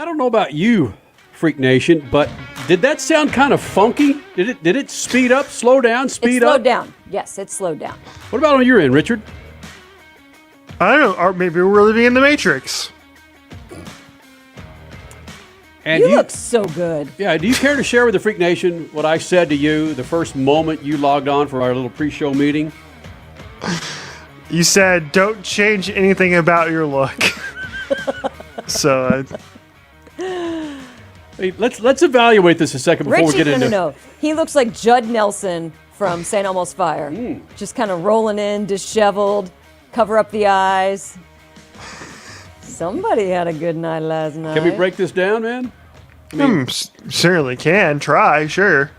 don't know about you, Freak Nation, but did that sound kind of funky? Did it speed up, slow down, speed up? It slowed down. Yes, it slowed down. What about on your end, Richard? I don't know. Or maybe we're living in the Matrix. And you look so good. Yeah, do you care to share with the Freak Nation what I said to you the first moment you logged on for our little pre-show meeting? You said, don't change anything about your look. So, Hey, let's evaluate this a second before we get into... No. He looks like Judd Nelson from St. Elmo's Fire. Just kind of rolling in, disheveled, cover up the eyes. Somebody had a good night last night. Can we break this down, man? I mean, certainly can. Try, sure.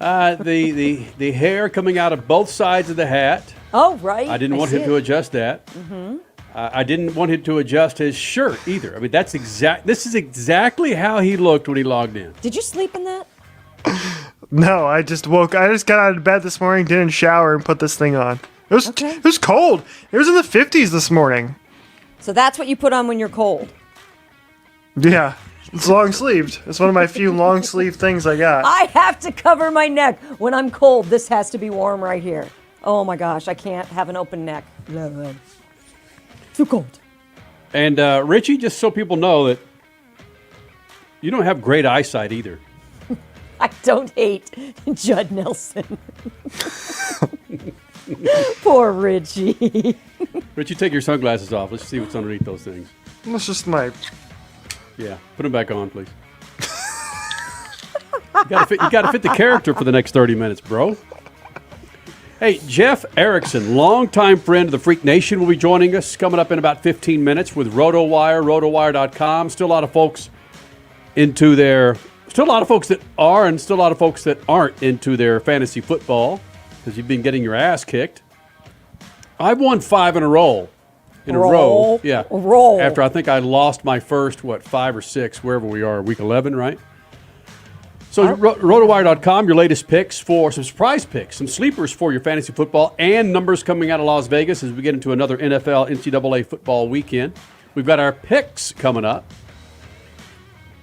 the hair coming out of both sides of the hat. Oh, right. I didn't want him to adjust that. Mm-hmm. I didn't want him to adjust his shirt either. I mean, this is exactly how he looked when he logged in. Did you sleep in that? No, I just got out of bed this morning, didn't shower, and put this thing on. It was cold. It was in the 50s this morning. So that's what you put on when you're cold? Yeah. It's long sleeved. It's one of my few long sleeve things I got. I have to cover my neck when I'm cold. This has to be warm right here. Oh my gosh, I can't have an open neck. No. Too cold. And Richie, just so people know that you don't have great eyesight either. I don't hate Judd Nelson. Poor Richie. Richie, take your sunglasses off. Let's see what's underneath those things. That's just my... Yeah, put them back on, please. You gotta fit the character for the next 30 minutes, bro. Hey, Jeff Erickson, longtime friend of the Freak Nation, will be joining us coming up in about 15 minutes with RotoWire, rotowire.com. Still a lot of folks still a lot of folks that are, and still a lot of folks that aren't into their fantasy football because you've been getting your ass kicked. I've won 5 in a row. Yeah. Roll. After I think I lost my first, 5 or 6, wherever we are, week 11, right? So rotowire.com, your latest picks for some surprise picks, some sleepers for your fantasy football, and numbers coming out of Las Vegas as we get into another NFL NCAA football weekend. We've got our picks coming up.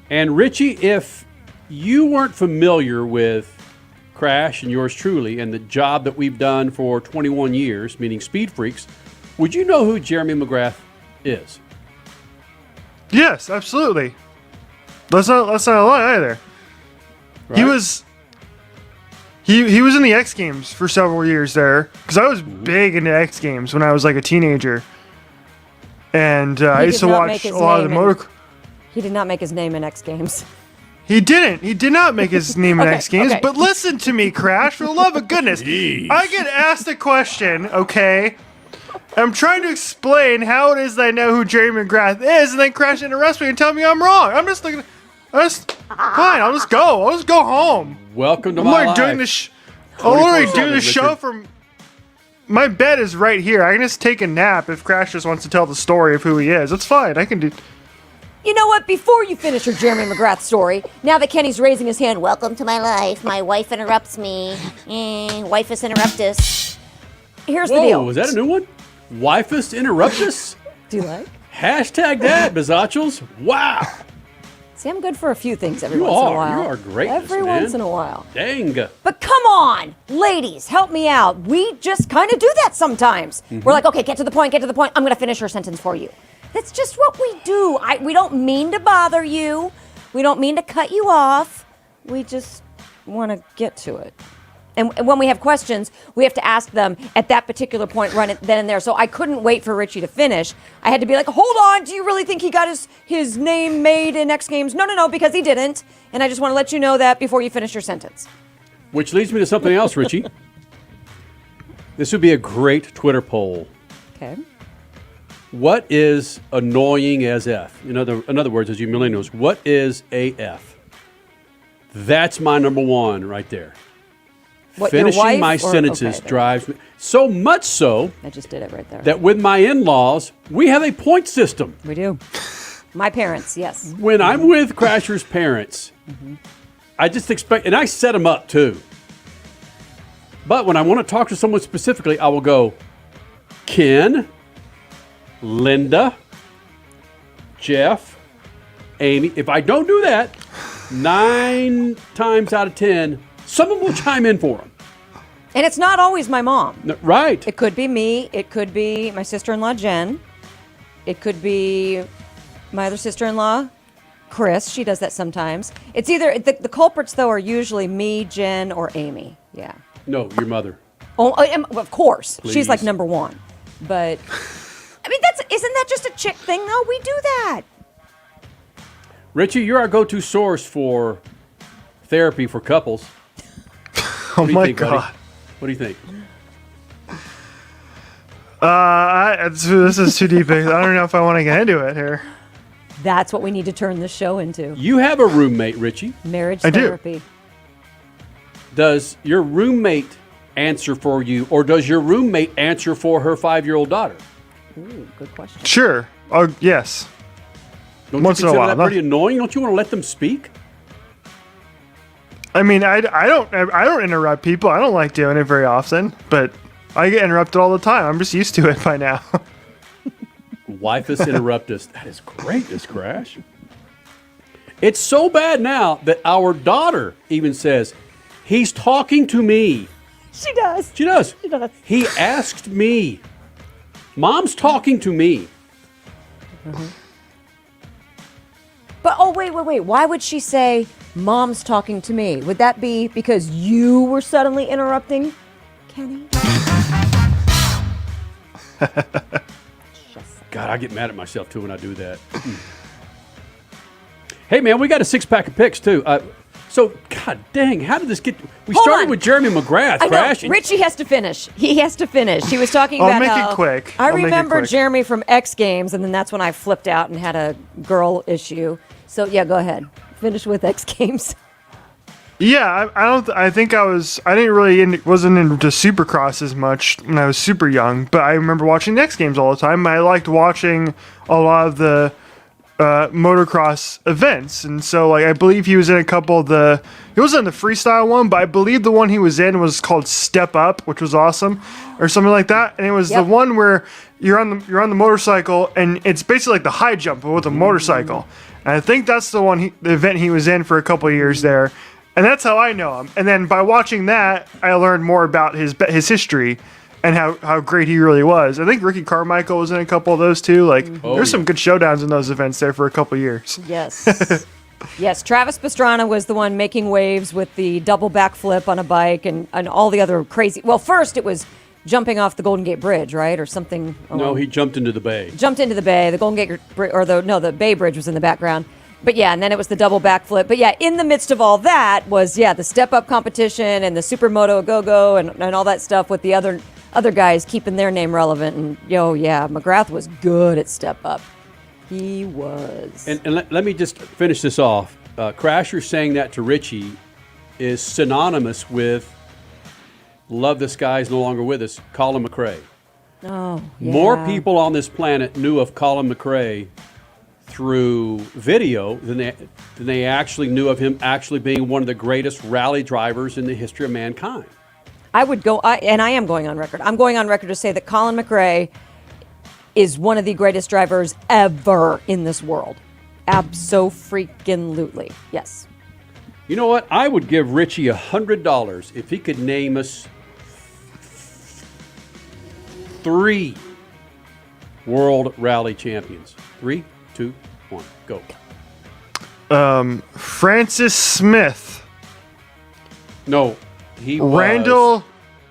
And Richie, if you weren't familiar with Crash and yours truly and the job that we've done for 21 years, meaning Speed Freaks, would you know who Jeremy Mcgrath is? Yes, absolutely. That's not a lie either. Right? He was in the X Games for several years there because I was big into X Games when I was like a teenager, and I used to watch a lot of the motor. He did not make his name in X Games. He didn't. He did not make his name in X Games. Okay. But listen to me, Crash. For the love of goodness, I get asked a question. Okay. I'm trying to explain how it is that I know who Jeremy Mcgrath is, and then Crash interrupts me and tell me I'm wrong. I'm just looking. Fine, I'll just go. I'll just go home. Welcome to my life. I'm literally doing the show from... My bed is right here. I can just take a nap if Crash just wants to tell the story of who he is. It's fine. I can do... You know what? Before you finish your Jeremy Mcgrath story, now that Kenny's raising his hand, welcome to my life. My wife interrupts me. Wifus interruptus. Here's the deal. Whoa, is that a new one? Wifus interruptus? Do you like? Hashtag that, bizaccials. Wow. See, I'm good for a few things every once in a while. You are great, Every once in a while. Dang. But come on, ladies, help me out. We just kind of do that sometimes. Mm-hmm. We're like, okay, get to the point. I'm going to finish your sentence for you. That's just what we do. We don't mean to bother you. We don't mean to cut you off. We just want to get to it. And when we have questions, we have to ask them at that particular point, run it then and there. So I couldn't wait for Richie to finish. I had to be like, hold on, do you really think he got his name made in X Games? No, because he didn't. And I just want to let you know that before you finish your sentence. Which leads me to something else, Richie. This would be a great Twitter poll. Okay. What is annoying as F? In other words, as you millennials, what is AF? That's my number one right there. What, finishing my sentences drives me so much so. I just did it right there. That with my in-laws, we have a point system. We do. My parents, yes. When I'm with Crasher's parents, I just expect, and I set them up too. But when I want to talk to someone specifically, I will go, Ken, Linda, Jeff, Amy. If I don't do that, 9 times out of 10, someone will chime in for them. And it's not always my mom. No, right. It could be me. It could be my sister-in-law, Jen. It could be my other sister-in-law, Chris. She does that sometimes. It's either, the culprits, though, are usually me, Jen, or Amy. Yeah. No, your mother. Oh, of course. Please. She's like number one. But, I mean, isn't that just a chick thing, though? We do that. Richie, you're our go-to source for therapy for couples. Oh my think, God. buddy? What do you think? This is too deep. I don't know if I want to get into it here. That's what we need to turn this show into. You have a roommate, Richie. Marriage I do. therapy. Does your roommate answer for you, or does your roommate answer for her 5-year-old daughter? Ooh, good question. Sure. Oh, yes. Don't Once you in a consider while, that pretty annoying? Don't you want to let them speak? I mean, I don't interrupt people. I don't like doing it very often, but I get interrupted all the time. I'm just used to it by now. Wife us, interrupt us. That is great, this Crash. It's so bad now that our daughter even says, he's talking to me. She does. She does. She does. He asked me. Mom's talking to me. Mm-hmm. But, oh, wait. Why would she say, Mom's talking to me? Would that be because you were suddenly interrupting Kenny? God, I get mad at myself, too, when I do that. Hey, man, we got a 6-pack of picks, too. So, God dang, how did this get... We Hold started on. with Jeremy Mcgrath, I know. Crash. Richie has to finish. He has to finish. He was talking about make how... it quick. I I'll make it remember quick. Jeremy from X Games, and then that's when I flipped out and had a girl issue. So, yeah, go ahead. Finish with X Games. Yeah, I wasn't into Supercross as much when I was super young, but I remember watching X Games all the time. I liked watching a lot of the motocross events, and so like I believe he was in a couple of he wasn't in the freestyle one, but I believe the one he was in was called Step Up, which was awesome, or something like that. And it was the one where you're on the motorcycle, and it's basically like the high jump but with a motorcycle. And I think that's the event he was in for a couple of years there. And that's how I know him. And then by watching that, I learned more about his history and how great he really was. I think Ricky Carmichael was in a couple of those too. Like, there's some good showdowns in those events there for a couple of years. Yes. Yes, Travis Pastrana was the one making waves with the double backflip on a bike and all the other crazy... Well, first it was jumping off the Golden Gate Bridge, right? Or something... No, he jumped into the bay. Jumped into the bay. The Golden Gate... the Bay Bridge was in the background. But yeah, and then it was the double backflip. But yeah, in the midst of all that was, the step-up competition and the Supermoto Go-Go and all that stuff with the other guys keeping their name relevant. And, Mcgrath was good at step-up. He was. And let me just finish this off. Crasher saying that to Richie is synonymous with, love this guy is no longer with us, Colin McRae. Oh, yeah. More people on this planet knew of Colin McRae through video than they actually knew of him actually being one of the greatest rally drivers in the history of mankind. I would go, and I am going on record. I'm going on record to say that Colin McRae is one of the greatest drivers ever in this world. Abso-freaking-lutely. Yes. You know what? I would give Richie $100 if he could name us 3 World Rally Champions. 3, 2, 1, go. Francis Smith. No, he was...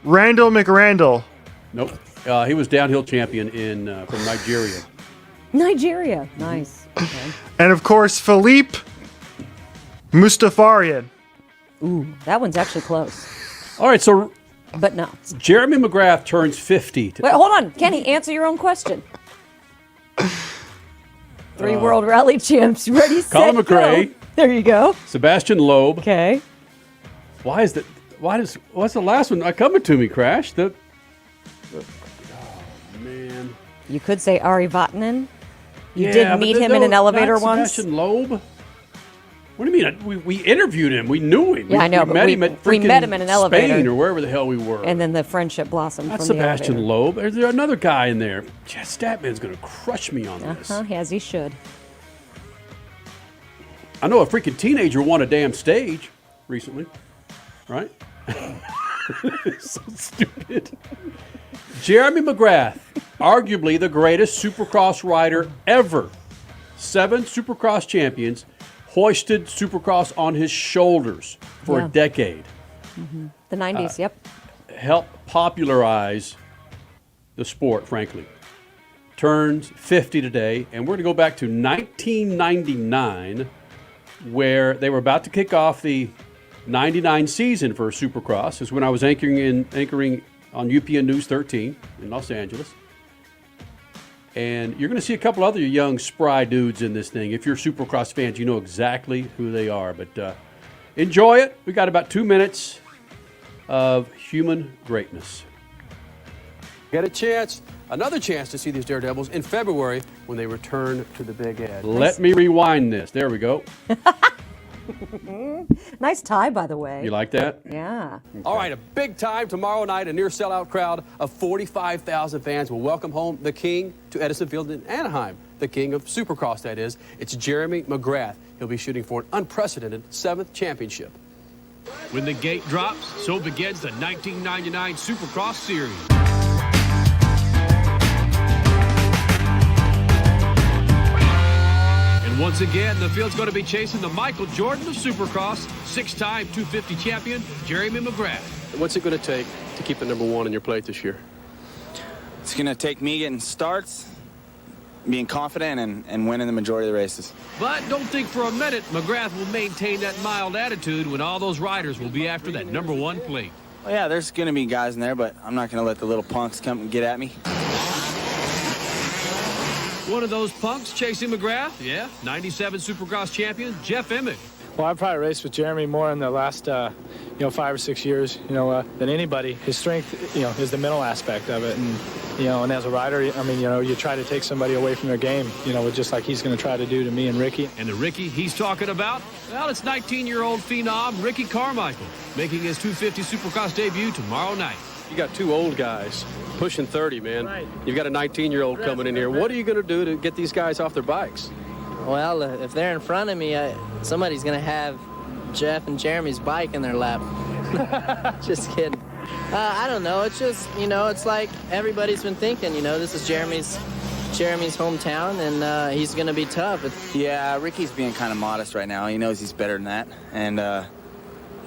Randall McRandall. Nope. He was downhill champion from Nigeria. Nigeria. Nice. Okay. And of course, Philippe Mustafarian. Ooh, that one's actually close. All right, so But no. Jeremy Mcgrath turns 50. Wait, hold on. Kenny, answer your own question. 3 World Rally Champs. Ready, set, Colin McRae. go. There you go. Sebastian Loeb. Okay. What's the last one coming to me, Crash? Oh, man. You could say Ari Vatanen. You Yeah, did but meet him in an elevator not once. Sebastian Loeb? What do you mean? We interviewed him. We knew him. Yeah, I know, We but met we- him at we met him in an elevator. Spain or wherever the hell we were. And then the friendship blossomed Not from the Sebastian elevator. Loeb. Is there another guy in there? Statman's going to crush me on this. As he should. I know a freaking teenager won a damn stage recently, right? So stupid. Jeremy Mcgrath, arguably the greatest Supercross rider ever. 7 Supercross champions, hoisted Supercross on his shoulders for a decade. The 90s, yep. Helped popularize the sport, frankly. Turns 50 today, and we're going to go back to 1999, where they were about to kick off the 99 season for Supercross. Is when I was anchoring on UPN News 13 in Los Angeles. And you're going to see a couple other young, spry dudes in this thing. If you're Supercross fans, you know exactly who they are. But enjoy it. We got about 2 minutes of human greatness. Get a chance, another chance to see these Daredevils in February when they return to the Big Ed. Let me rewind this. There we go. Nice tie, by the way. You like that? Yeah. All right, a big time tomorrow night. A near sellout crowd of 45,000 fans will welcome home the king to Edison Field in Anaheim. The king of Supercross, that is. It's Jeremy Mcgrath. He'll be shooting for an unprecedented 7th championship. When the gate drops, so begins the 1999 Supercross Series. And once again, the field's going to be chasing the Michael Jordan of Supercross, 6-time 250 champion, Jeremy Mcgrath. What's it going to take to keep the #1 in your plate this year? It's going to take me getting starts, being confident, and winning the majority of the races. But don't think for a minute Mcgrath will maintain that mild attitude when all those riders will be after that #1 plate. Well, yeah, there's going to be guys in there, but I'm not going to let the little punks come and get at me. One of those punks chasing Mcgrath, yeah, 97 Supercross champion Jeff Emmett. Well, I've probably raced with Jeremy more in the last, 5 or 6 years, than anybody. His strength, is the mental aspect of it. And, and as a rider, you try to take somebody away from their game, just like he's going to try to do to me and Ricky. And the Ricky he's talking about? Well, it's 19-year-old phenom Ricky Carmichael, making his 250 Supercross debut tomorrow night. You got 2 old guys pushing 30, man. Right. You've got a 19-year-old coming in here. What are you going to do to get these guys off their bikes? Well, if they're in front of me, somebody's going to have Jeff and Jeremy's bike in their lap. Just kidding. I don't know. It's just, it's like everybody's been thinking, this is Jeremy's hometown, and he's going to be tough. Yeah, Ricky's being kind of modest right now. He knows he's better than that. And,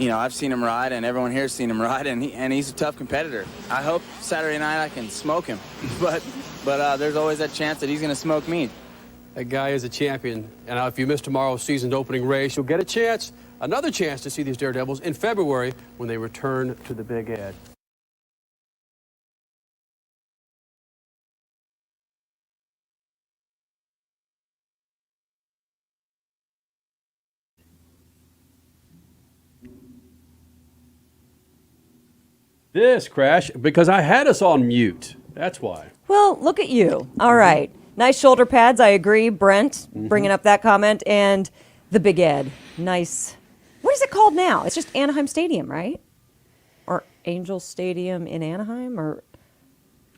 I've seen him ride, and everyone here's seen him ride, and he's a tough competitor. I hope Saturday night I can smoke him. But there's always that chance that he's going to smoke me. That guy is a champion, and if you miss tomorrow's season's opening race, you'll get a chance, another chance to see these Daredevils in February when they return to the Big Ed. This crash, because I had us on mute. That's why. Well, look at you. All right. Nice shoulder pads. I agree, Brent, bringing up that comment. And the Big Ed. Nice. What is it called now? It's just Anaheim Stadium, right? Or Angel Stadium in Anaheim? Or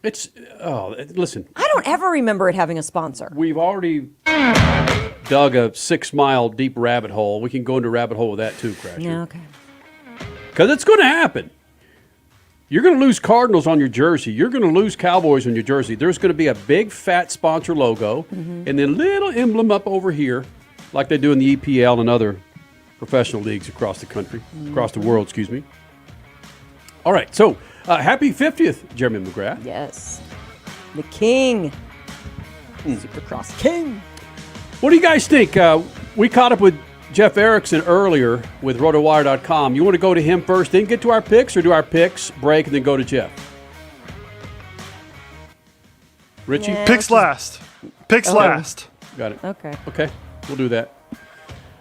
listen. I don't ever remember it having a sponsor. We've already dug a 6-mile deep rabbit hole. We can go into a rabbit hole with that too, Crasher. Yeah, okay. Because it's going to happen. You're going to lose Cardinals on your jersey. You're going to lose Cowboys on your jersey. There's going to be a big, fat sponsor logo and then a little emblem up over here like they do in the EPL and other professional leagues across the country, across the world, excuse me. All right, so happy 50th, Jeremy Mcgrath. Yes. The king. Supercross king. What do you guys think? We caught up with Jeff Erickson earlier with RotoWire.com. You want to go to him first, then get to our picks, or do our picks, break, and then go to Jeff? Richie? Yeah. Picks last. Picks last. Got it. Okay. We'll do that.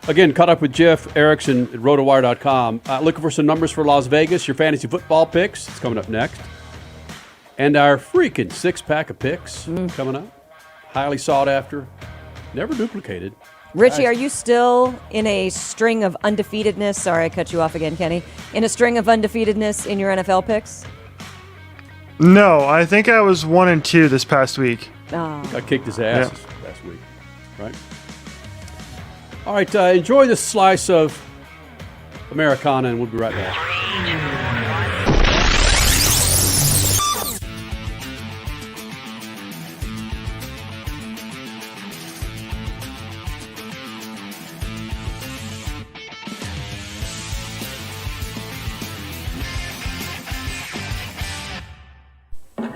Again, caught up with Jeff Erickson at RotoWire.com. Looking for some numbers for Las Vegas, your fantasy football picks. It's coming up next. And our freaking 6-pack of picks coming up. Highly sought after. Never duplicated. Richie, are you still in a string of undefeatedness? Sorry, I cut you off again, Kenny. In a string of undefeatedness in your NFL picks? No, I think I was 1-2 this past week. Oh. I kicked his ass last week, right? All right, enjoy this slice of Americana, and we'll be right back.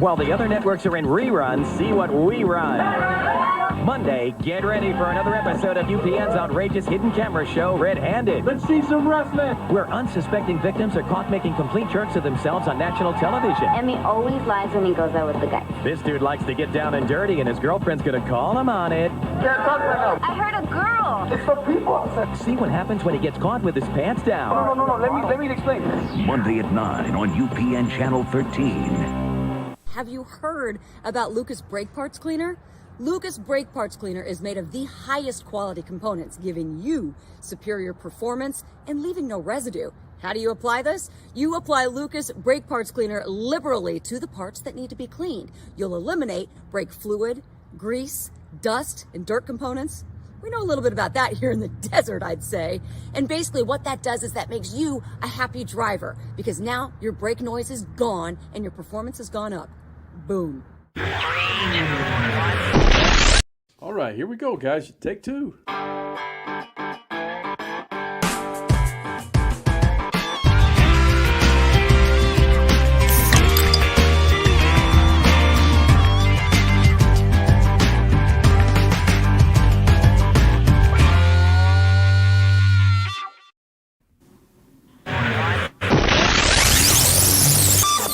While the other networks are in reruns, see what we run. Monday, get ready for another episode of UPN's outrageous hidden camera show, Red-Handed. Let's see some wrestling. Where unsuspecting victims are caught making complete jerks of themselves on national television. Emmy always lies when he goes out with the guys. This dude likes to get down and dirty, and his girlfriend's gonna call him on it. I heard a girl. It's for people. See what happens when he gets caught with his pants down. No. Let me explain. Monday at 9 on UPN Channel 13. Have you heard about Lucas Brake Parts Cleaner? Lucas Brake Parts Cleaner is made of the highest quality components, giving you superior performance and leaving no residue. How do you apply this? You apply Lucas Brake Parts Cleaner liberally to the parts that need to be cleaned. You'll eliminate brake fluid, grease, dust, and dirt components. We know a little bit about that here in the desert, I'd say. And basically what that does is that makes you a happy driver, because now your brake noise is gone and your performance has gone up. Boom. All right, here we go, guys. Take two.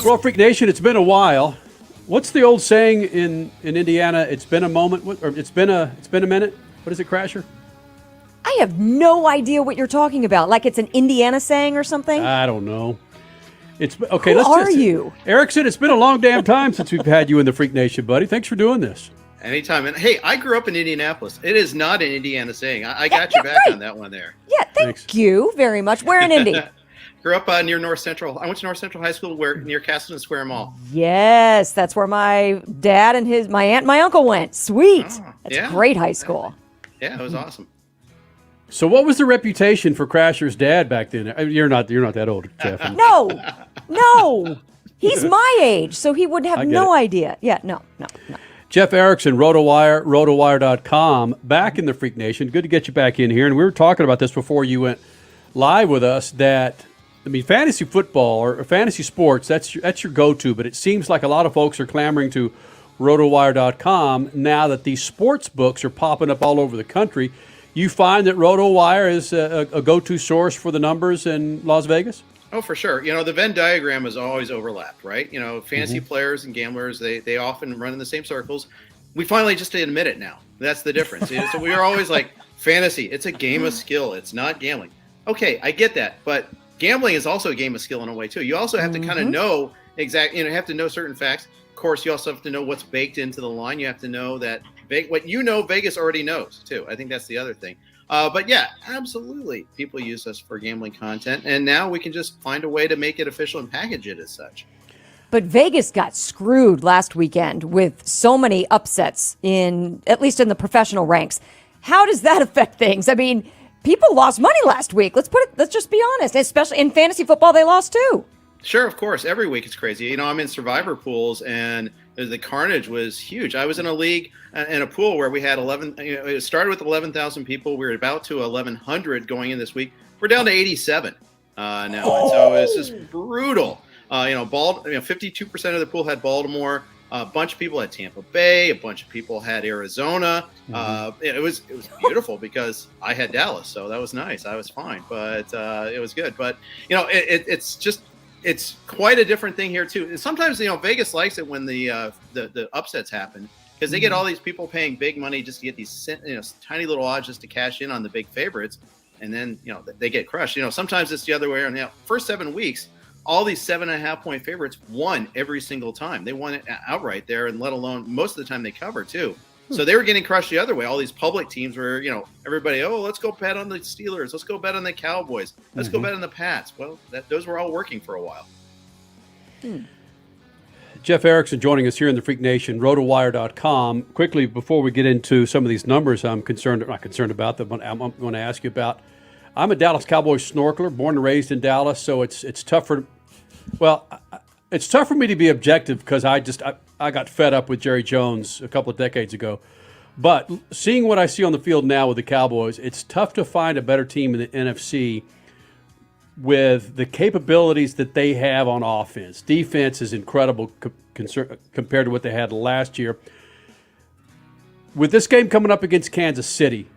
Well, Freak Nation, it's been a while. What's the old saying in Indiana? It's been a moment, or it's been a minute. What is it, Crasher? I have no idea what you're talking about. Like it's an Indiana saying or something? I don't know. It's okay. Who are you? Erickson, it's been a long damn time since we've had you in the Freak Nation, buddy. Thanks for doing this. Anytime. And hey, I grew up in Indianapolis. It is not an Indiana saying. I got your back on that one there. Yeah, thank you very much. Where in Indy? Grew up near North Central. I went to North Central High School near Castleton Square Mall. Yes, that's where my dad and my aunt and my uncle went. Sweet. That's a great high school. Yeah, it was awesome. So what was the reputation for Crasher's dad back then? You're not that old, Jeff. No. He's my age, so he would have no idea. Yeah, no. Jeff Erickson, RotoWire, rotowire.com, back in the Freak Nation. Good to get you back in here. And we were talking about this before you went live with us that, I mean, fantasy football or fantasy sports, that's your go-to, but it seems like a lot of folks are clamoring to rotowire.com now that these sports books are popping up all over the country. You find that RotoWire is a go-to source for the numbers in Las Vegas? Oh, for sure. You know, the Venn diagram is always overlapped, right? You know, fantasy players and gamblers, they often run in the same circles. We finally just admit it now. That's the difference. So we are always like, fantasy, it's a game of skill. It's not gambling. Okay, I get that, but gambling is also a game of skill in a way too. You also have to kind of know you have to know certain facts. Of course, you also have to know what's baked into the line. You have to know that what you know, Vegas already knows too. I think that's the other thing. But yeah, absolutely. People use us for gambling content, and now we can just find a way to make it official and package it as such. But Vegas got screwed last weekend with so many upsets at least in the professional ranks. How does that affect things? I mean, people lost money last week. Let's just be honest. Especially in fantasy football, they lost too. Sure, of course. Every week it's crazy. You know, I'm in survivor pools, and the carnage was huge. I was in a league in a pool where we had 11. It started with 11,000 people. We were about to 1,100 going in this week. We're down to 87 now, and so it's just brutal. 52% of the pool had Baltimore. A bunch of people had Tampa Bay. A bunch of people had Arizona. It was beautiful because I had Dallas, so that was nice. I was fine, but it was good. But you know, it's quite a different thing here too. Sometimes Vegas likes it when the upsets happen because they get all these people paying big money just to get these tiny little odds just to cash in on the big favorites, and then they get crushed. Sometimes it's the other way around. First 7 weeks, all these 7.5-point favorites won every single time. They won it outright there, and let alone most of the time they cover too. So they were getting crushed the other way. All these public teams were, everybody, let's go bet on the Steelers. Let's go bet on the Cowboys. Let's go bet on the Pats. Well, those were all working for a while. Jeff Erickson joining us here in the Freak Nation, rotowire.com. Quickly, before we get into some of these numbers I'm not concerned about, that I'm going to ask you about. I'm a Dallas Cowboys snorkeler, born and raised in Dallas, so it's tough for me to be objective because I got fed up with Jerry Jones a couple of decades ago. But seeing what I see on the field now with the Cowboys, it's tough to find a better team in the NFC with the capabilities that they have on offense. Defense is incredible compared to what they had last year. With this game coming up against Kansas City,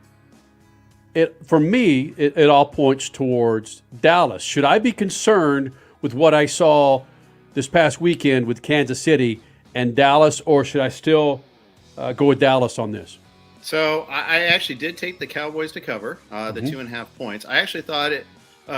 for me, it all points towards Dallas. Should I be concerned with what I saw this past weekend with Kansas City and Dallas, or should I still go with Dallas on this? So I actually did take the Cowboys to cover the 2.5 points. I actually thought it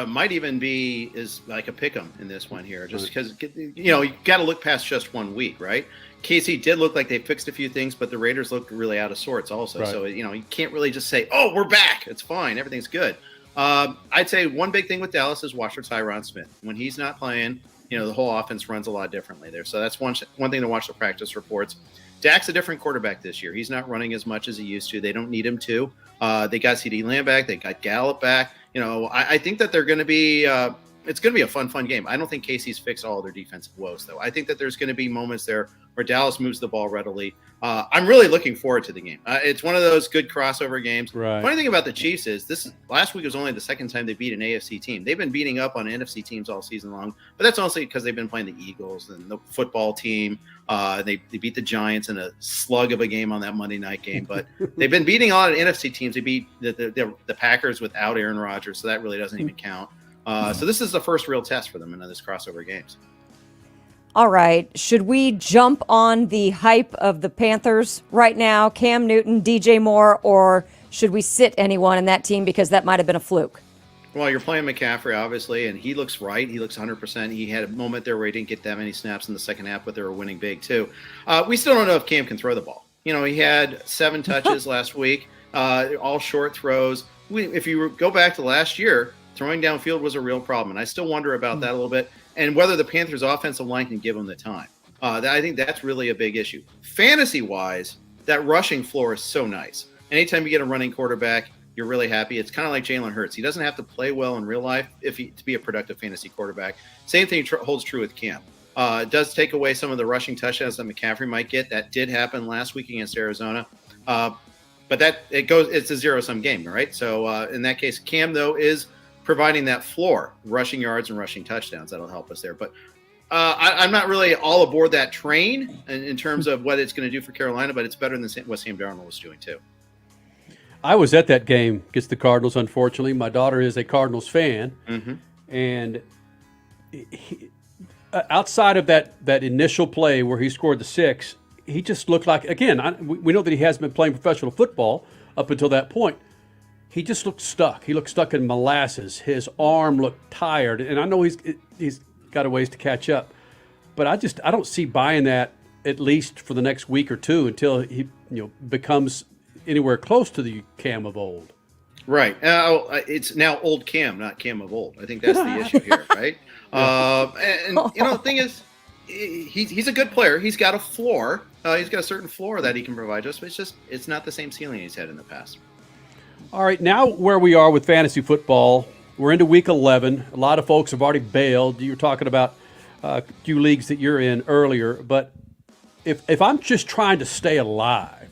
might even be is like a pick 'em in this one here, just because you got to look past just 1 week, right? KC did look like they fixed a few things, but the Raiders looked really out of sorts also. Right. So you can't really just say, "Oh, we're back. It's fine. Everything's good." I'd say one big thing with Dallas is watch for Tyron Smith. When he's not playing, the whole offense runs a lot differently there. So that's one thing to watch the practice reports. Dak's a different quarterback this year. He's not running as much as he used to. They don't need him to. They got CeeDee Lamb back. They got Gallup back. I think that they're going to be it's going to be a fun game. I don't think KC's fixed all of their defensive woes, though. I think that there's going to be moments there where Dallas moves the ball readily. I'm really looking forward to the game. It's one of those good crossover games. Right. Funny thing about the Chiefs is last week was only the second time they beat an AFC team. They've been beating up on NFC teams all season long, but that's also because they've been playing the Eagles and the football team. They beat the Giants in a slug of a game on that Monday night game, but they've been beating a lot of NFC teams. They beat the Packers without Aaron Rodgers, so that really doesn't even count. So this is the first real test for them in this crossover games. All right. Should we jump on the hype of the Panthers right now, Cam Newton, DJ Moore, or should we sit anyone in that team because that might have been a fluke? Well, you're playing McCaffrey, obviously, and he looks right. He looks 100%. He had a moment there where he didn't get that many snaps in the second half, but they were winning big, too. We still don't know if Cam can throw the ball. He had 7 touches last week, all short throws. If you go back to last year, throwing downfield was a real problem, and I still wonder about that a little bit, and whether the Panthers' offensive line can give them the time. I think that's really a big issue. Fantasy-wise, that rushing floor is so nice. Anytime you get a running quarterback, you're really happy. It's kind of like Jalen Hurts. He doesn't have to play well in real life to be a productive fantasy quarterback. Same thing holds true with Cam. It does take away some of the rushing touchdowns that McCaffrey might get. That did happen last week against Arizona. But it's a zero-sum game, right? So in that case, Cam, though, is providing that floor, rushing yards and rushing touchdowns. That'll help us there. But I'm not really all aboard that train in terms of what it's going to do for Carolina, but it's better than what Sam Darnold was doing too. I was at that game against the Cardinals, unfortunately. My daughter is a Cardinals fan. Mm-hmm. And outside of that initial play where he scored the 6, he just looked like, again, we know that he hasn't been playing professional football up until that point. He just looked stuck. He looked stuck in molasses. His arm looked tired. And I know he's got a ways to catch up. But I don't see buying that at least for the next week or two until he becomes anywhere close to the Cam of old. Right. It's now old Cam, not Cam of old. I think that's the issue here, right? The thing is, he's a good player. He's got a floor. He's got a certain floor that he can provide us, but it's not the same ceiling he's had in the past. All right, now where we are with fantasy football, we're into week 11. A lot of folks have already bailed. You were talking about a few leagues that you're in earlier, but if I'm just trying to stay alive,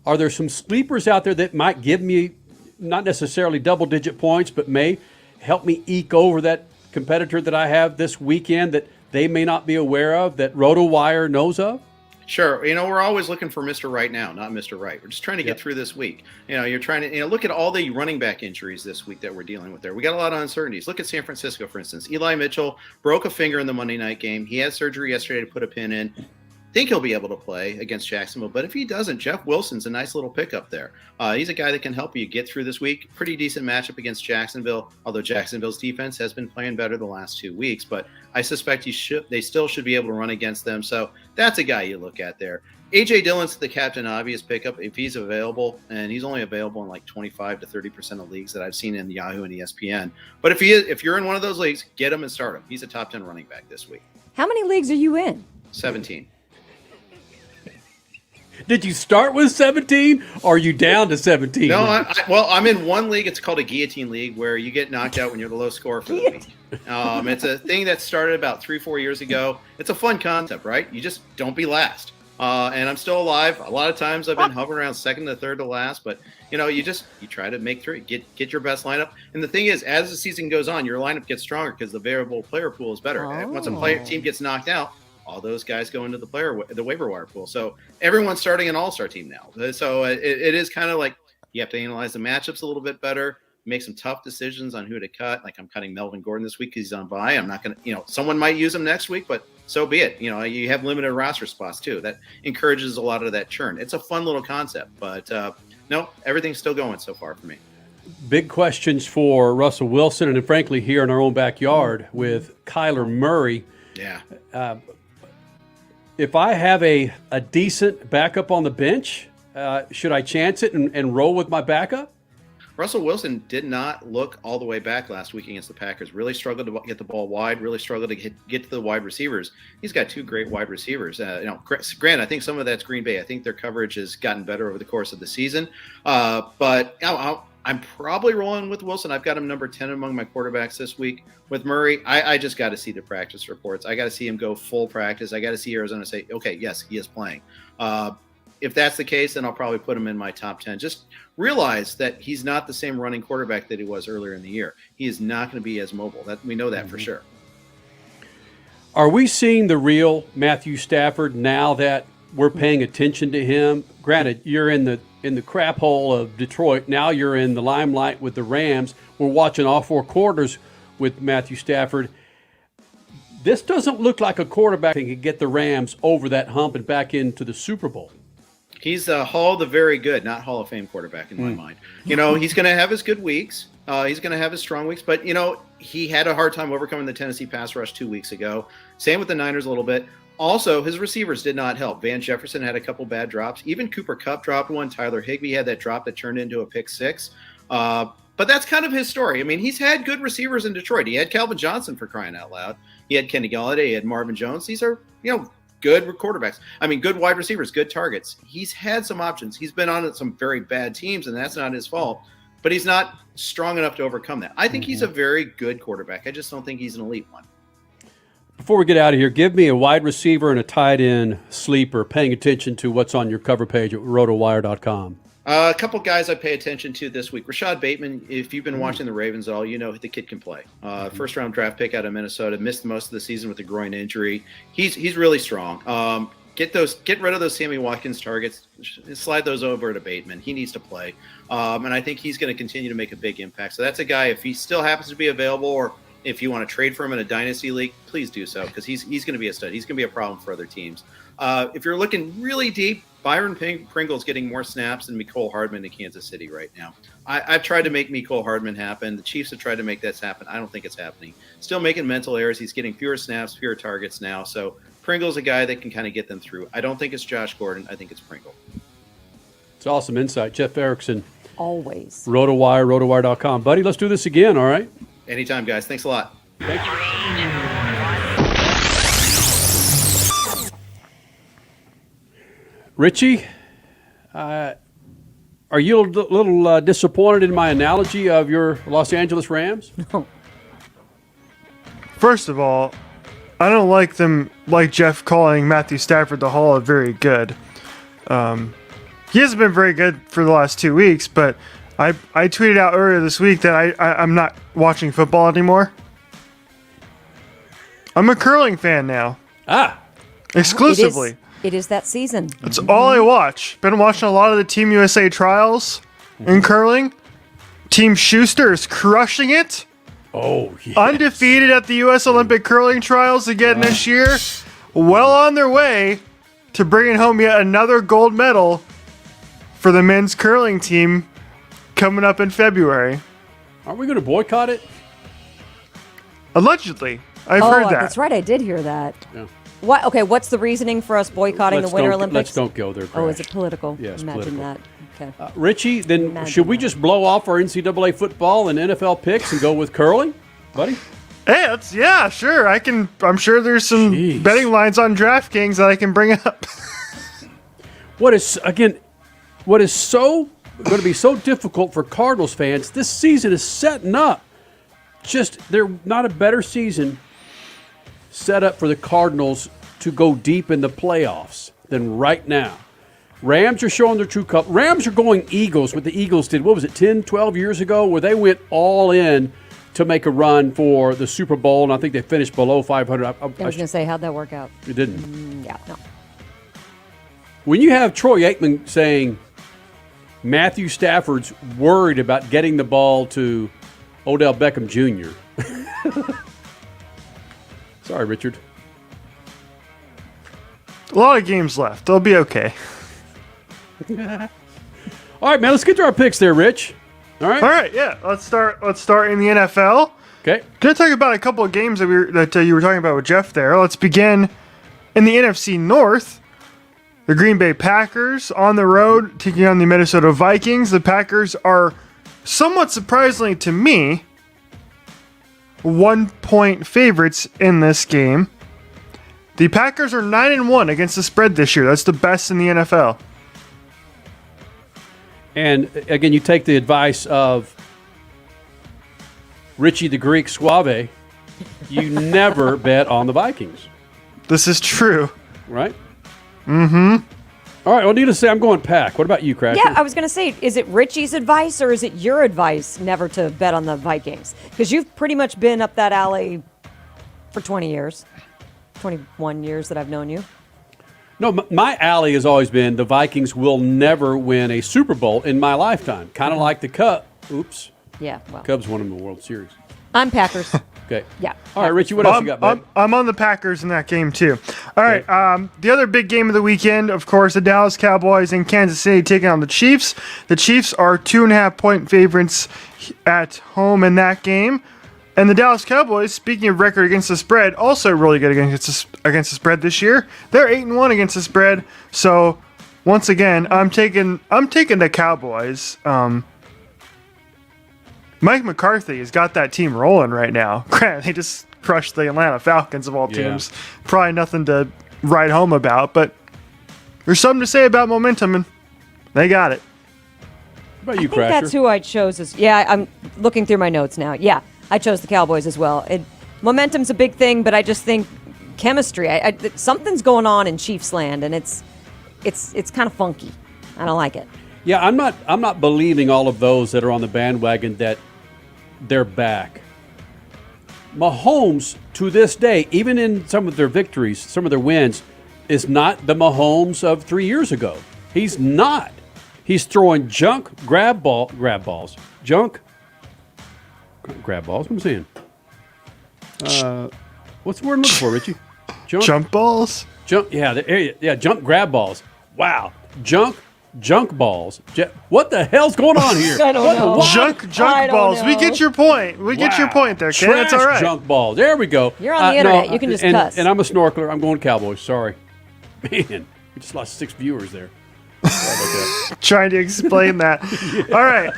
are there some sleepers out there that might give me not necessarily double-digit points, but may help me eke over that competitor that I have this weekend that they may not be aware of, that RotoWire knows of? Sure. We're always looking for Mr. Right now, not Mr. Right. We're just trying to get through this week. You're trying to look at all the running back injuries this week that we're dealing with there. We got a lot of uncertainties. Look at San Francisco, for instance. Eli Mitchell broke a finger in the Monday night game. He had surgery yesterday to put a pin in. Think he'll be able to play against Jacksonville, but if he doesn't, Jeff Wilson's a nice little pickup there. He's a guy that can help you get through this week. Pretty decent matchup against Jacksonville, although Jacksonville's defense has been playing better the last 2 weeks, but I suspect they still should be able to run against them, so that's a guy you look at there. A.J. Dillon's the captain obvious pickup if he's available, and he's only available in like 25 to 30% of leagues that I've seen in Yahoo and ESPN. But if you're in one of those leagues, get him and start him. He's a top 10 running back this week. How many leagues are you in? 17. Did you start with 17, or are you down to 17? No, I'm in one league. It's called a guillotine league, where you get knocked out when you're the low scorer for the week. It's a thing that started about 3-4 years ago. It's a fun concept, right? You just don't be last. And I'm still alive. A lot of times I've been hovering around second to third to last, but you try to make through it, get your best lineup. And the thing is, as the season goes on, your lineup gets stronger because the variable player pool is better. And once a team gets knocked out, all those guys go into the waiver wire pool. So everyone's starting an all-star team now. So it is kind of like you have to analyze the matchups a little bit better, make some tough decisions on who to cut. Like I'm cutting Melvin Gordon this week because he's on bye. I'm not going to, someone might use him next week, but so be it. You have limited roster spots too. That encourages a lot of that churn. It's a fun little concept, but no, everything's still going so far for me. Big questions for Russell Wilson, and frankly here in our own backyard with Kyler Murray. Yeah. If I have a decent backup on the bench, should I chance it and roll with my backup? Russell Wilson did not look all the way back last week against the Packers. Really struggled to get the ball wide, really struggled to get to the wide receivers. He's got two great wide receivers. Grant, I think some of that's Green Bay. I think their coverage has gotten better over the course of the season. But I'm probably rolling with Wilson. I've got him number 10 among my quarterbacks this week. With Murray, I just got to see the practice reports. I got to see him go full practice. I got to see Arizona say, okay, yes, he is playing. If that's the case, then I'll probably put him in my top 10. Just realize that he's not the same running quarterback that he was earlier in the year. He is not going to be as mobile. We know that for sure. Are we seeing the real Matthew Stafford now that we're paying attention to him? Granted, you're in the crap hole of Detroit. Now you're in the limelight with the Rams. We're watching all four quarters with Matthew Stafford. This doesn't look like a quarterback that can get the Rams over that hump and back into the Super Bowl. He's the Hall of the Very Good, not Hall of Fame quarterback in my mind. He's going to have his good weeks. He's going to have his strong weeks. But, he had a hard time overcoming the Tennessee pass rush 2 weeks ago. Same with the Niners a little bit. Also, his receivers did not help. Van Jefferson had a couple bad drops. Even Cooper Kupp dropped one. Tyler Higbee had that drop that turned into a pick six. But that's kind of his story. I mean, he's had good receivers in Detroit. He had Calvin Johnson, for crying out loud. He had Kenny Galladay. He had Marvin Jones. These are, good quarterbacks. I mean, good wide receivers, good targets. He's had some options. He's been on some very bad teams, and that's not his fault. But he's not strong enough to overcome that. I think he's a very good quarterback. I just don't think he's an elite one. Before we get out of here, give me a wide receiver and a tight end sleeper, paying attention to what's on your cover page at rotowire.com. A couple guys I pay attention to this week. Rashad Bateman, if you've been watching the Ravens at all, the kid can play. First-round draft pick out of Minnesota, missed most of the season with a groin injury. He's really strong. Get rid of those Sammy Watkins targets. Slide those over to Bateman. He needs to play. And I think he's going to continue to make a big impact. So that's a guy, if he still happens to be available, or if you want to trade for him in a dynasty league, please do so, because he's going to be a stud. He's going to be a problem for other teams. If you're looking really deep, Byron Pringle's getting more snaps than Mecole Hardman in Kansas City right now. I've tried to make Mecole Hardman happen. The Chiefs have tried to make that happen. I don't think it's happening. Still making mental errors. He's getting fewer snaps, fewer targets now. So Pringle's a guy that can kind of get them through. I don't think it's Josh Gordon. I think it's Pringle. It's awesome insight. Jeff Erickson. Always. RotoWire, rotowire.com. Buddy, let's do this again, all right? Anytime, guys. Thanks a lot. Thank you. Richie, are you a little disappointed in my analogy of your Los Angeles Rams? No. First of all, I don't like them, like Jeff calling Matthew Stafford the Hall of Very Good. He hasn't been very good for the last 2 weeks, but I tweeted out earlier this week that I'm not watching football anymore. I'm a curling fan now. Exclusively. It is that season. That's all I watch. Been watching a lot of the Team USA trials in curling. Team Schuster is crushing it. Oh, yes. Undefeated at the U.S. Olympic curling trials again this year. Well on their way to bringing home yet another gold medal for the men's curling team coming up in February. Aren't we going to boycott it? Allegedly. I've heard that. That's right. I did hear that. Yeah. What? Okay, what's the reasoning for us boycotting the Winter Olympics? Let's don't go there, Oh, is it political? Yes, Imagine political. that. Okay. Richie, then should we just blow off our NCAA football and NFL picks and go with curling, buddy? Hey, sure. I'm sure there's some betting lines on DraftKings that I can bring up. What is so going to be so difficult for Cardinals fans? This season is setting up. They're not a better season set up for the Cardinals to go deep in the playoffs than right now. Rams are showing their true color. Rams are going Eagles. What the Eagles did, 10, 12 years ago, where they went all in to make a run for the Super Bowl, and I think they finished below 500. I was going to say, how'd that work out? It didn't. Yeah, no. When you have Troy Aikman saying Matthew Stafford's worried about getting the ball to Odell Beckham Jr. Sorry, Richard. A lot of games left. They'll be okay. All right, man. Let's get to our picks there, Rich. All right. Yeah. Let's start in the NFL. Okay. Gonna talk about a couple of games that you were talking about with Jeff there. Let's begin in the NFC North. The Green Bay Packers on the road taking on the Minnesota Vikings. The Packers are somewhat surprisingly to me 1-point favorites in this game. The Packers are 9-1 against the spread this year. That's the best in the NFL. And again, you take the advice of Richie the Greek Suave. You never bet on the Vikings. This is true. Right? Mm-hmm. All right, well, needless to say, I'm going Pack. What about you, Crasher? Yeah, I was going to say, is it Richie's advice or is it your advice never to bet on the Vikings? Because you've pretty much been up that alley for 20 years, 21 years that I've known you. No, my alley has always been the Vikings will never win a Super Bowl in my lifetime. Kind of like the Cubs. Oops. Yeah, well. Cubs won them the World Series. I'm Packers. Okay. Yeah. All right, Richie, what else you got, bud? I'm on the Packers in that game, too. All right, the other big game of the weekend, of course, the Dallas Cowboys in Kansas City taking on the Chiefs. The Chiefs are 2.5-point favorites at home in that game. And the Dallas Cowboys, speaking of record against the spread, also really good against the spread this year. They're 8-1 against the spread. So, once again, I'm taking the Cowboys. Mike McCarthy has got that team rolling right now. They just crushed the Atlanta Falcons of all teams. Yeah. Probably nothing to write home about, but there's something to say about momentum, and they got it. What about you, I think that's who I chose. I'm looking through my notes now. Yeah, I chose the Cowboys as well. Momentum's a big thing, but I just think chemistry. Something's going on in Chiefs land, and it's kind of funky. I don't like it. Yeah, I'm not believing all of those that are on the bandwagon that they're back. Mahomes, to this day, even in some of their victories, some of their wins, is not the Mahomes of 3 years ago. He's not. He's throwing junk grab balls. Junk grab balls. What am I saying? What's the word I'm looking for, Richie? Junk balls? Junk grab balls. Wow. Junk balls. What the hell's going on here? I don't know. Junk balls. Know. We get your point. We get your point there, Ken. That's all right. Junk balls. There we go. You're on the internet. You can just cuss. And I'm a snorkeler. I'm going Cowboys. Sorry. Man, we just lost 6 viewers there. Trying to explain that. Yeah. All right.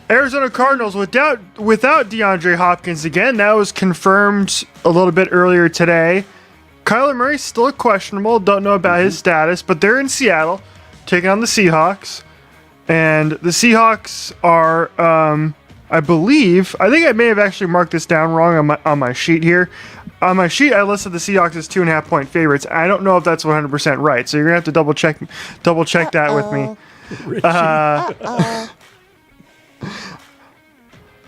Arizona Cardinals without DeAndre Hopkins again. That was confirmed a little bit earlier today. Kyler Murray's still questionable. Don't know about his status, but they're in Seattle taking on the Seahawks. And the Seahawks are, I think I may have actually marked this down wrong on my sheet here. On my sheet, I listed the Seahawks as 2.5-point favorites. I don't know if that's 100% right, so you're gonna have to double check that with me.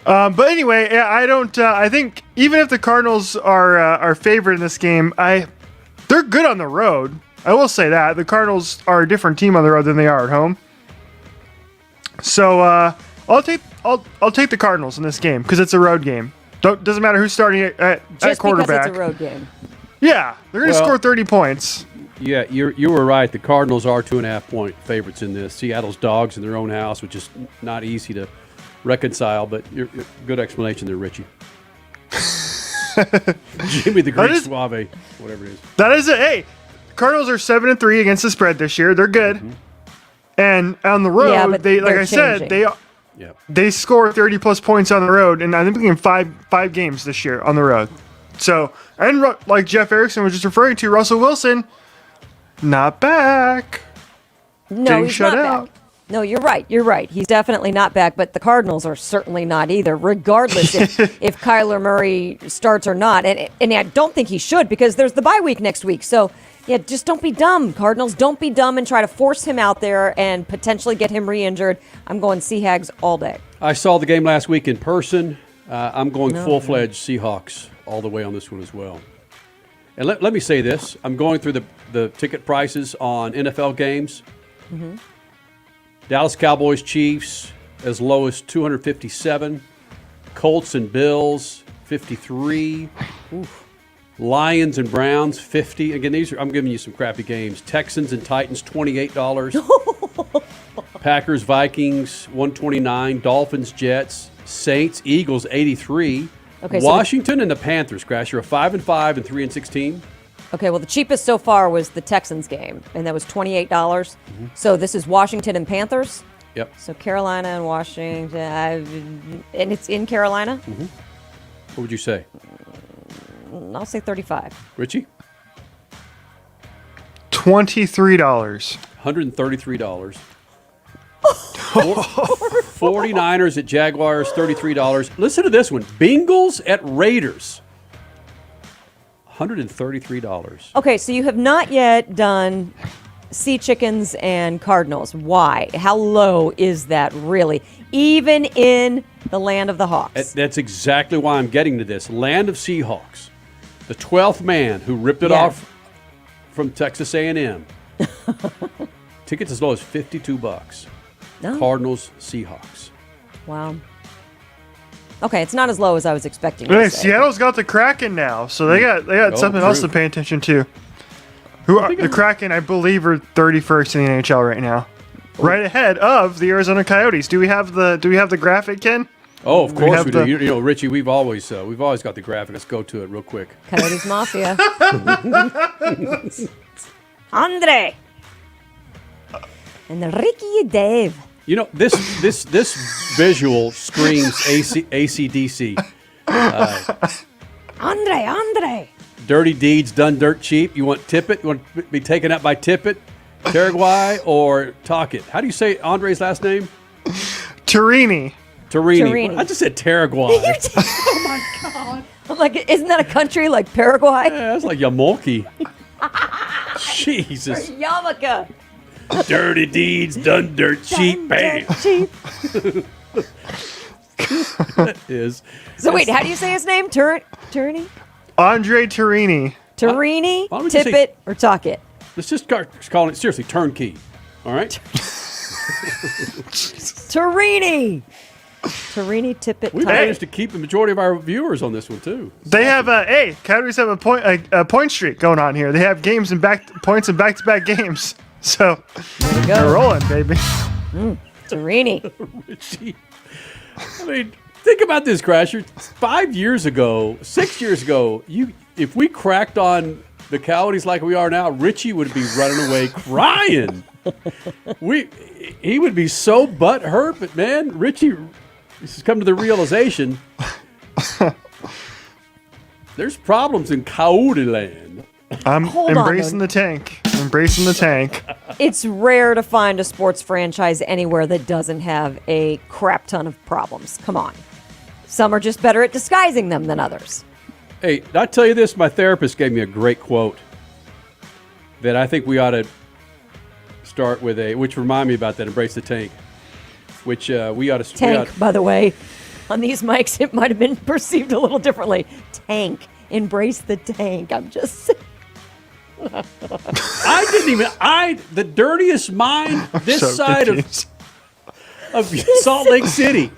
But anyway, I don't. I think even if the Cardinals are favored in this game, they're good on the road. I will say that the Cardinals are a different team on the road than they are at home. So I'll take the Cardinals in this game because it's a road game. Doesn't matter who's starting at quarterback. Just because it's a road game. Yeah, they're going to score 30 points. Yeah, you were right. The Cardinals are 2.5-point favorites in this. Seattle's dogs in their own house, which is not easy to reconcile, but good explanation there, Richie. Jimmy the Greek Suave, whatever it is. That is it. Hey, Cardinals are 7-3 against the spread this year. They're good. Mm-hmm. And on the road, yeah, but like I said, Yep. They score 30-plus points on the road, and I think we in five games this year on the road. So, and like Jeff Erickson was just referring to, Russell Wilson, not back. No, Getting he's shut not out. back. No, you're right. You're right. He's definitely not back, but the Cardinals are certainly not either, regardless if Kyler Murray starts or not. And I don't think he should because there's the bye week next week. So, yeah, just don't be dumb, Cardinals. Don't be dumb and try to force him out there and potentially get him re-injured. I'm going Seahags all day. I saw the game last week in person. I'm going full-fledged Seahawks all the way on this one as well. And let me say this. I'm going through the ticket prices on NFL games. Mm-hmm. Dallas Cowboys Chiefs as low as $257. Colts and Bills, $53. Oof. Lions and Browns, $50. Again, I'm giving you some crappy games. Texans and Titans, $28. Packers, Vikings, $129. Dolphins, Jets, Saints, Eagles, $83. Okay, so Washington and the Panthers, Crash. You're 5-5 and 3-16. Okay, well, the cheapest so far was the Texans game, and that was $28. So this is Washington and Panthers? Yep. So Carolina and Washington, and it's in Carolina? What would you say? I'll say 35. Richie? $23. $133. 49ers at Jaguars, $33. Listen to this one. Bengals at Raiders, $133. Okay, so you have not yet done Sea Chickens and Cardinals. Why? How low is that really? Even in the land of the Hawks. That's exactly why I'm getting to this. Land of Seahawks. The 12th man who ripped it off from Texas A&M. Tickets as low as $52. No. Cardinals, Seahawks. Wow. Okay, it's not as low as I was expecting. Hey, Seattle's got the Kraken now, so they got something else to pay attention to. The Kraken, I believe, are 31st in the NHL right now, right ahead of the Arizona Coyotes. Do we have the graphic, Ken? Oh, of course we do. You know, Richie, we've always got the graphic. Let's go to it real quick. Coyotes Mafia. Andre. And Ricky and Dave. You know, this visual screams AC/DC. Andre. Dirty deeds done dirt cheap. You want Tippett? You want to be taken out by Tippett, Paraguay, or Talkit? How do you say Andre's last name? Tarini. I just said Paraguay. Oh my God! I'm like, isn't that a country like Paraguay? Yeah, that's like Yamulki. Jesus. Yarmulke. Dirty deeds done dirt cheap. Bam. That is. So wait, how do you say his name? Turini? Andre Tarini. Tarini, Tippett, or Talkit? Let's just call it seriously turnkey. All right. Tarini, Tippett. We managed to keep the majority of our viewers on this one too. They have Coyotes have a point streak going on here. They have games and points in back-to-back games. So they're rolling, baby. Tarini. Richie. I mean, think about this, Crasher. 6 years ago, if we cracked on the Coyotes like we are now, Richie would be running away crying. He would be so butthurt, but man, Richie has come to the realization there's problems in Coyote land. I'm embracing the tank. It's rare to find a sports franchise anywhere that doesn't have a crap ton of problems. Come on. Some are just better at disguising them than others. Hey, did I tell you this? My therapist gave me a great quote that I think we ought to start with which remind me about that, embrace the tank, which we ought to... Tank, by the way. On these mics, it might have been perceived a little differently. Tank. Embrace the tank. I'm just saying. The dirtiest mind this side of Salt Lake City.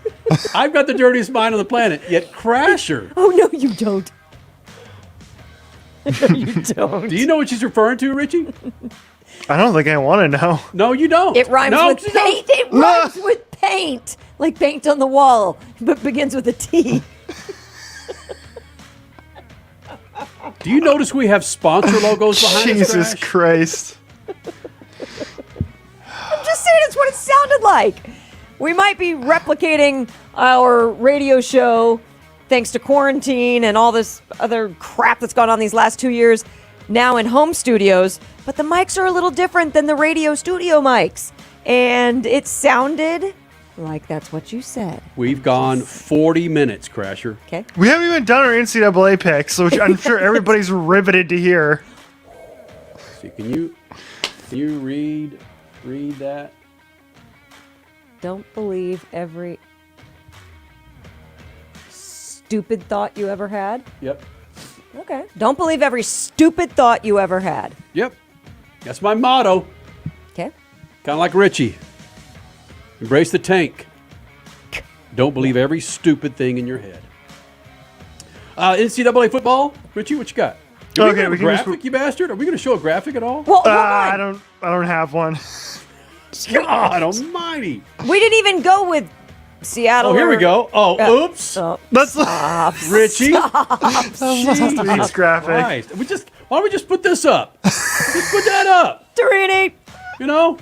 I've got the dirtiest mind on the planet, yet Crasher. Oh, no, you don't. No, you don't. Do you know what she's referring to, Richie? I don't think I want to know. No, you don't. It rhymes with paint. It rhymes with paint. Like paint on the wall, but begins with a T. Do you notice we have sponsor logos behind us? Jesus Christ. I'm just saying it's what it sounded like. We might be replicating our radio show thanks to quarantine and all this other crap that's gone on these last 2 years now in home studios, but the mics are a little different than the radio studio mics. And it sounded like that's what you said. We've gone 40 minutes, Crasher. Okay. We haven't even done our NCAA picks, which I'm sure everybody's riveted to hear. See, can you read that? Don't believe every stupid thought you ever had. Yep. Okay. Don't believe every stupid thought you ever had. Yep. That's my motto. Okay. Kind of like Richie. Embrace the tank. Don't believe every stupid thing in your head. NCAA football, Richie, what you got? Okay, we can graphic, you bastard. Are we going to show a graphic at all? Well, hold on. I don't have one. God Almighty! We didn't even go with Seattle. Oh, here we go. Oh, oops. That's Richie. These graphic. Christ. Why don't we just put this up? Just put that up. Tarini. You know,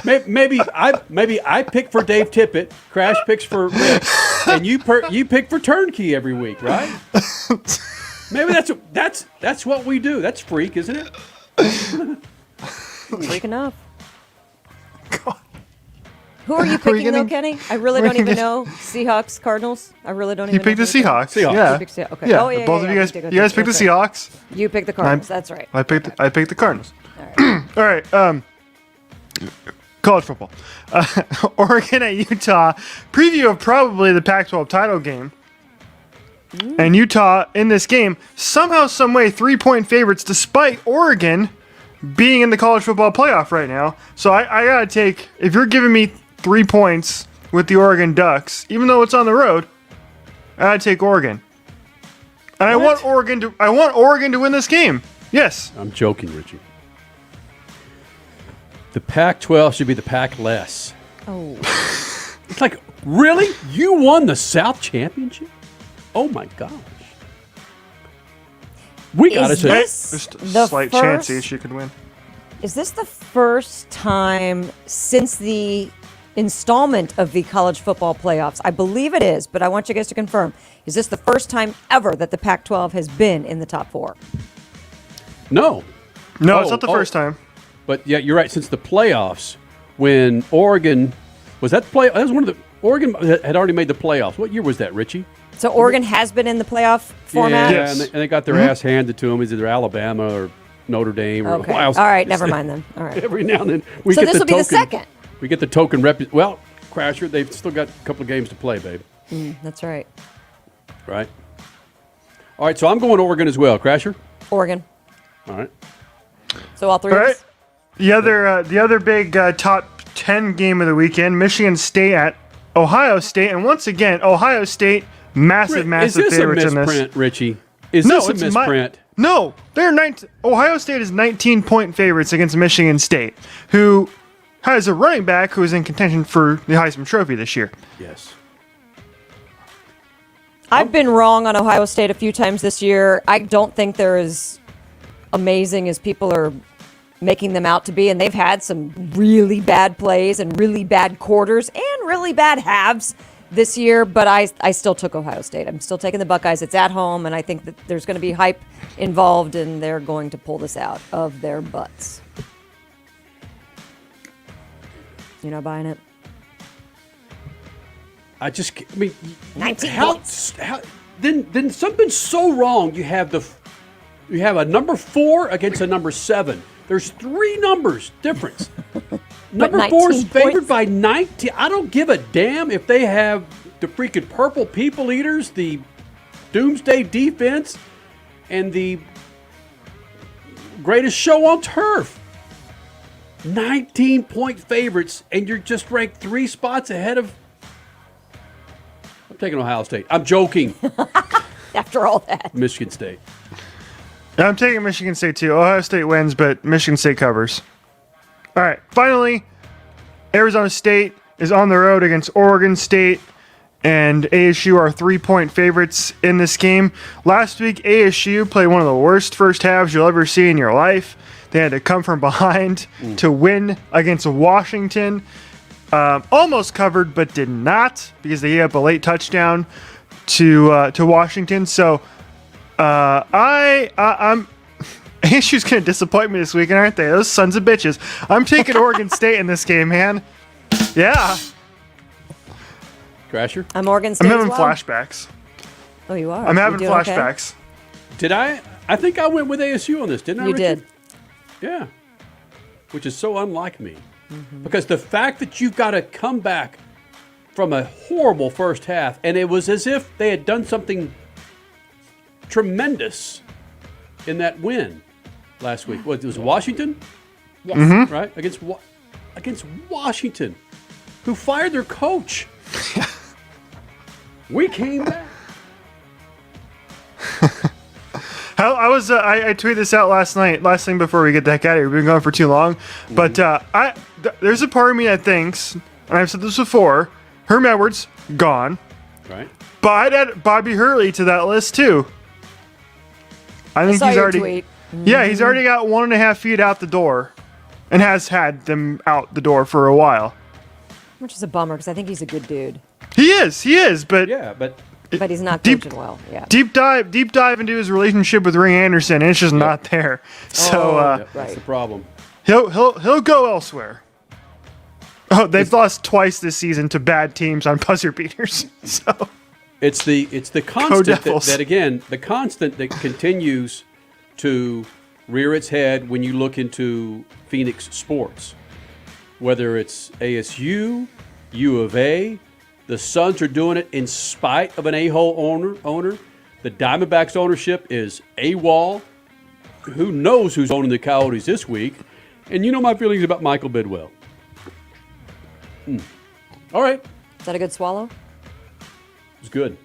maybe I pick for Dave Tippett, Crash picks for Rick, and you pick for Turnkey every week, right? Maybe that's what we do. That's freak, isn't it? Freak enough. God. Who are you picking, though, Kenny? I really don't even know. Seahawks, Cardinals? I really don't even know. He picked the Seahawks. Yeah. You picked okay. Yeah. Oh, yeah. Both of you guys picked the Seahawks. You picked the Cardinals. That's right. I picked the Cardinals. All right. College football. Oregon at Utah. Preview of probably the Pac-12 title game. And Utah in this game, somehow, someway, 3-point favorites despite Oregon being in the college football playoff right now. So I gotta take, if you're giving me 3 points with the Oregon Ducks, even though it's on the road, I gotta take Oregon. And I want Oregon to win this game. Yes. I'm joking, Richie. The Pac-12 should be the Pac-less. Oh. It's like, really? You won the South Championship? Oh my gosh. We got Is to this Just a the slight first- chance she could win. Is this the first time since the installment of the college football playoffs? I believe it is, but I want you guys to confirm. Is this the first time ever that the Pac-12 has been in the top 4? No. No, it's not the first time. But yeah, you're right. Since the playoffs, when Oregon was that was one of the Oregon had already made the playoffs. What year was that, Richie? So Oregon has been in the playoff format? Yeah, and they got their ass handed to them. Either Alabama or Notre Dame or Okay. Ohio State. All right, never mind then. All right. Every now and then we So get this the will be token, the second. We get the token Well, Crasher, they've still got a couple of games to play, babe. That's right. Right. All right, so I'm going Oregon as well. Crasher? Oregon. All right. So all three All of right. us? The other big top 10 game of the weekend, Michigan State at Ohio State. And once again, Ohio State, massive favorites in this. Is this a misprint, Richie? Is this a misprint? No. Ohio State is 19-point favorites against Michigan State, who has a running back who is in contention for the Heisman Trophy this year. Yes. I've been wrong on Ohio State a few times this year. I don't think they're as amazing as people are making them out to be, and they've had some really bad plays and really bad quarters and really bad halves this year, but I still took Ohio State. I'm still taking the Buckeyes. It's at home, and I think that there's going to be hype involved, and they're going to pull this out of their butts. You're not buying it? I mean, 19 points. Then something's so wrong. You have a number 4 against a number 7. There's 3 numbers difference. Number 4 is favored by 19. I don't give a damn if they have the freaking purple people eaters, the doomsday defense, and the greatest show on turf. 19-point favorites, and you're just ranked 3 spots ahead of. I'm taking Ohio State. I'm joking. After all that. Michigan State. I'm taking Michigan State too. Ohio State wins, but Michigan State covers. All right. Finally, Arizona State is on the road against Oregon State, and ASU are 3-point favorites in this game. Last week, ASU played one of the worst first halves you'll ever see in your life. They had to come from behind to win against Washington. almost covered, but did not because they gave up a late touchdown to Washington. So I'm ASU's going to disappoint me this weekend, aren't they? Those sons of bitches. I'm taking Oregon State in this game, man. Yeah. Crasher? I'm Oregon State. I'm having as well. flashbacks. Oh, you are? I'm having You doing okay? flashbacks. Did I? I think I went with ASU on this, didn't I? You Richard? did. Yeah. Which is so unlike me. Because the fact that you've got to come back from a horrible first half, and it was as if they had done something tremendous in that win last week. What, it was Washington? Yes. Right? Against Washington, who fired their coach. We came back. I tweeted this out last night. Last thing before we get the heck out of here. We've been going for too long. But there's a part of me that thinks, and I've said this before, Herm Edwards, gone. Right. But I'd add Bobby Hurley to that list too. I think saw he's your already. tweet. Yeah, he's already got 1.5 feet out the door, and has had them out the door for a while. Which is a bummer because I think he's a good dude. He is, but Yeah, but But he's not Deep- coaching well. Yeah. deep dive into his relationship with Ray Anderson, and it's just not there. So that's Right. the problem. he'll go elsewhere. Oh, they've lost twice this season to bad teams on buzzer beaters. So It's the constant Devils. that again, the constant that continues to rear its head when you look into Phoenix sports. Whether it's ASU, U of A, the Suns are doing it in spite of an a-hole owner. The Diamondbacks ownership is AWOL. Who knows who's owning the Coyotes this week? And you know my feelings about Michael Bidwell. All right. Is that a good swallow? It was good.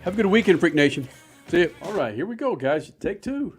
Have a good weekend, Freak Nation. See you. All right, here we go, guys. Take two.